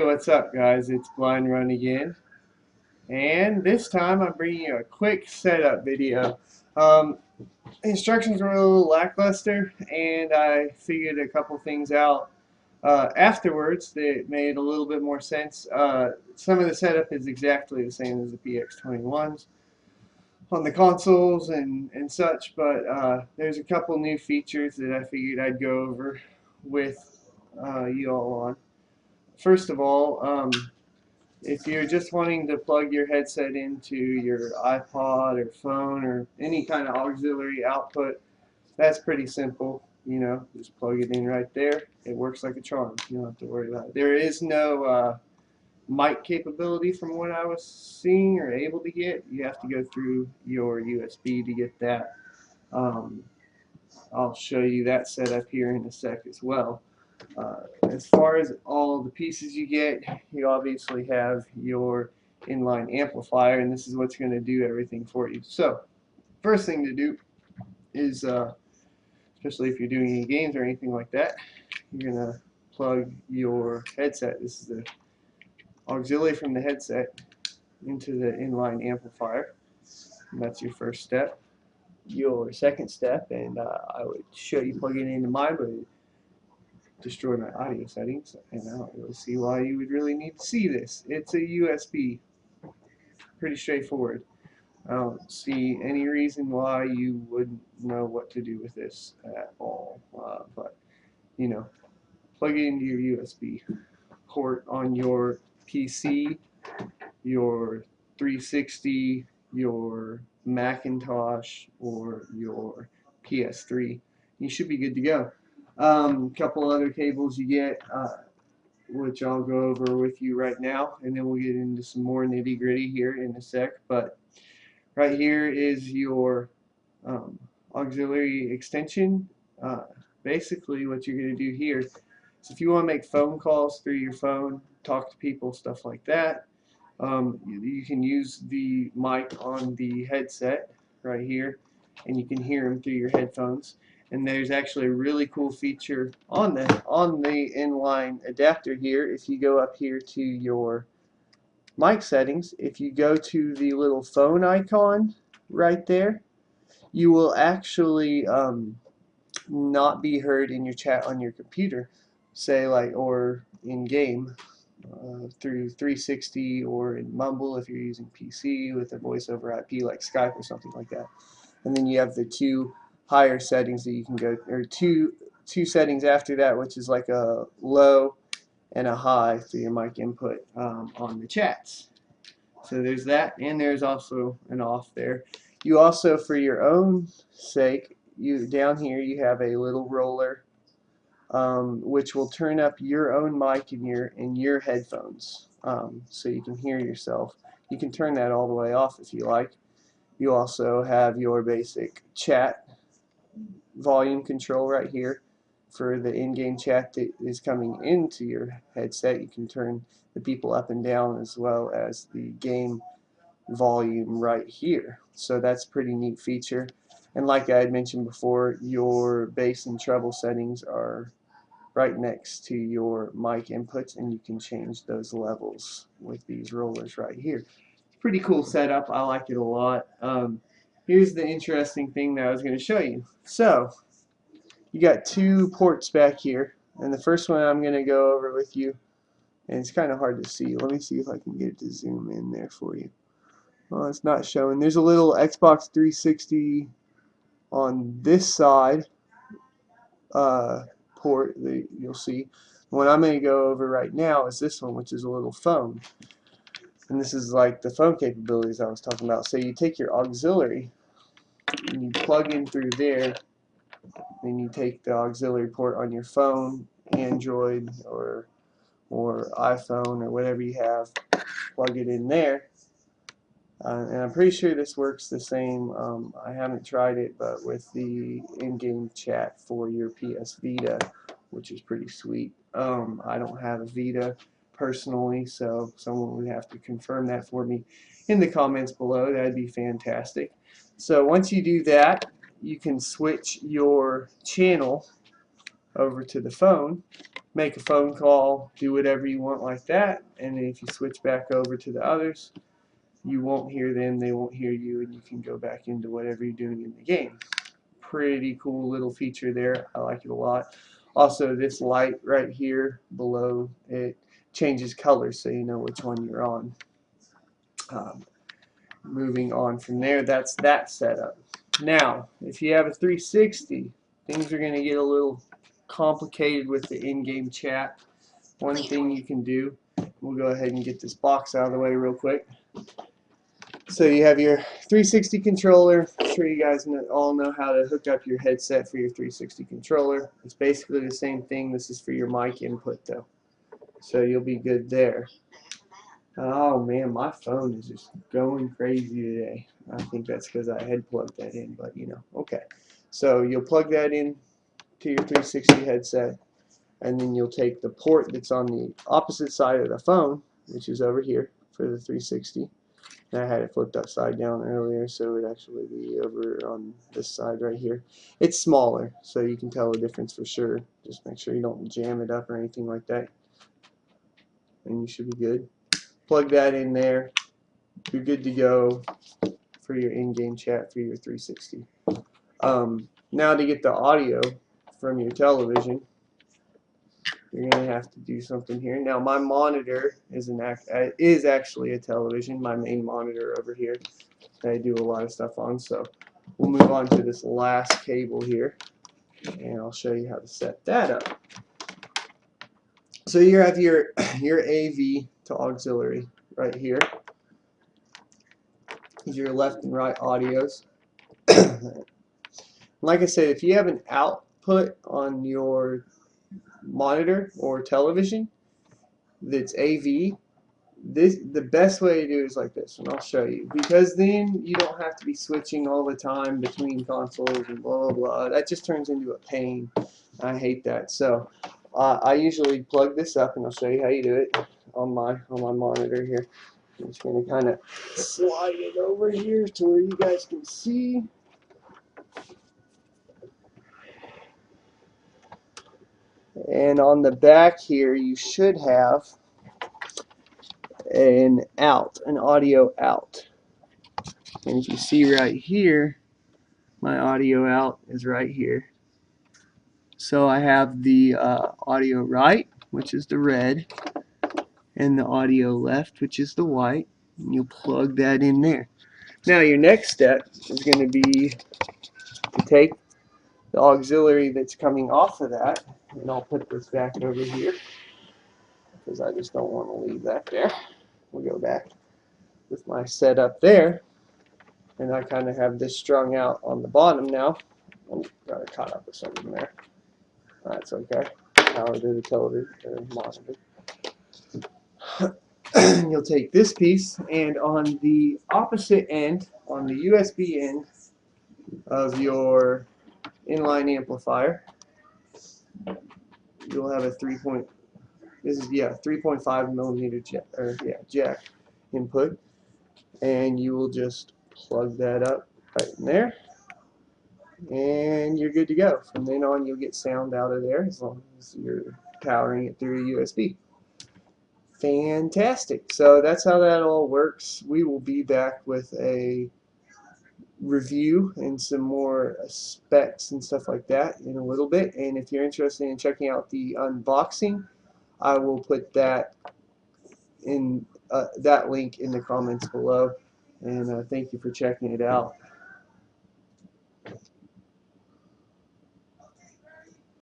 Hey, what's up, guys? It's Blind Run again, and this time I'm bringing you a quick setup video. Um, Instructions were a little lackluster, and I figured a couple things out afterwards that made a little bit more sense. Some of the setup is exactly the same as the PX21s on the consoles and such, but there's a couple new features that I figured I'd go over with you all on. First of all, if you're just wanting to plug your headset into your iPod or phone or any kind of auxiliary output, that's pretty simple. You know, just plug it in right there. It works like a charm. You don't have to worry about it. There is no mic capability from what I was seeing or able to get. You have to go through your USB to get that. Um, I'll show you that setup here in a sec as well. As far as all the pieces you get, you obviously have your inline amplifier, and this is what's going to do everything for you. So, first thing to do is, especially if you're doing any games or anything like that, you're going to plug your headset. This is the auxiliary from the headset into the inline amplifier. And that's your first step. Your second step, and I would show you plugging it into mine, but destroy my audio settings, and I don't really see why you would really need to see this. It's a USB. Pretty straightforward. I don't see any reason why you wouldn't know what to do with this at all. But, you know, plug it into your USB port on your PC, your 360, your Macintosh, or your PS3. You should be good to go. Couple other cables you get, which I'll go over with you right now, and then we'll get into some more nitty gritty here in a sec. But right here is your auxiliary extension. Basically, what you're going to do here is if you want to make phone calls through your phone, talk to people, stuff like that, you can use the mic on the headset right here, and you can hear them through your headphones. And there's actually a really cool feature on the inline adapter here. If you go up here to your mic settings, if you go to the little phone icon right there, you will actually not be heard in your chat on your computer, say like, or in game through 360 or in Mumble if you're using PC with a voice over IP like Skype or something like that. And then you have the two higher settings that you can go, or two settings after that, which is like a low and a high for your mic input on the chats. So there's that, and there's also an off there. You also, for your own sake, you down here you have a little roller which will turn up your own mic in your headphones, so you can hear yourself. You can turn that all the way off if you like. You also have your basic chat volume control right here for the in-game chat that is coming into your headset. You can turn the people up and down as well as the game volume right here. So that's a pretty neat feature. And like I had mentioned before, your bass and treble settings are right next to your mic inputs, and you can change those levels with these rollers right here. Pretty cool setup. I like it a lot. Here's the interesting thing that I was going to show you. So you got two ports back here, and the first one I'm going to go over with you, and it's kind of hard to see. Let me see if I can get it to zoom in there for you. Well, it's not showing. There's a little Xbox 360 on this side port that you'll see. The one I'm going to go over right now is this one, which is a little phone. And this is like the phone capabilities I was talking about. So you take your auxiliary and you plug in through there, and you take the auxiliary port on your phone, Android or iPhone or whatever you have, plug it in there. And I'm pretty sure this works the same. I haven't tried it, but with the in-game chat for your PS Vita, which is pretty sweet. I don't have a Vita personally, so someone would have to confirm that for me in the comments below. That'd be fantastic. So once you do that, you can switch your channel over to the phone, make a phone call, do whatever you want like that. And then if you switch back over to the others, you won't hear them, they won't hear you, and you can go back into whatever you're doing in the game. Pretty cool little feature there. I like it a lot. Also, this light right here below, it changes colors so you know which one you're on. Moving on from there, that's that setup. Now, if you have a 360, things are going to get a little complicated with the in-game chat. One thing you can do, we'll go ahead and get this box out of the way real quick. So you have your 360 controller. I'm sure you guys all know how to hook up your headset for your 360 controller. It's basically the same thing. This is for your mic input though. So you'll be good there. Oh man, my phone is just going crazy today. I think that's because I had plugged that in, but you know, okay. So you'll plug that in to your 360 headset, and then you'll take the port that's on the opposite side of the phone, which is over here for the 360. And I had it flipped upside down earlier, so it would actually be over on this side right here. It's smaller, so you can tell the difference for sure. Just make sure you don't jam it up or anything like that, and you should be good. Plug that in there. You're good to go for your in-game chat for your 360. Now to get the audio from your television, you're going to have to do something here. Now my monitor is actually a television, my main monitor over here that I do a lot of stuff on. So we'll move on to this last cable here, and I'll show you how to set that up. So you have your AV to auxiliary right here. These are your left and right audios. Like I said, if you have an output on your monitor or television that's AV, the best way to do it is like this, and I'll show you, because then you don't have to be switching all the time between consoles and blah blah blah. That just turns into a pain. I hate that. So I usually plug this up, and I'll show you how you do it on my monitor here. I'm just going to kind of slide it over here to where you guys can see. And on the back here, you should have an audio out. And if you see right here, my audio out is right here. So I have the audio right, which is the red, and the audio left, which is the white. And you'll plug that in there. Now your next step is going to be to take the auxiliary that's coming off of that, and I'll put this back over here because I just don't want to leave that there. We'll go back with my setup there, and I kind of have this strung out on the bottom now. I got it caught up with something there. That's okay. Power to the television or monitor. You'll take this piece, and on the opposite end, on the USB end of your inline amplifier, you'll have a 3.5 millimeter jack input, and you will just plug that up right in there, and you're good to go. From then on, you'll get sound out of there as long as you're powering it through a USB. Fantastic. So that's how that all works. We will be back with a review and some more specs and stuff like that in a little bit. And if you're interested in checking out the unboxing, I will put that in that link in the comments below. And thank you for checking it out.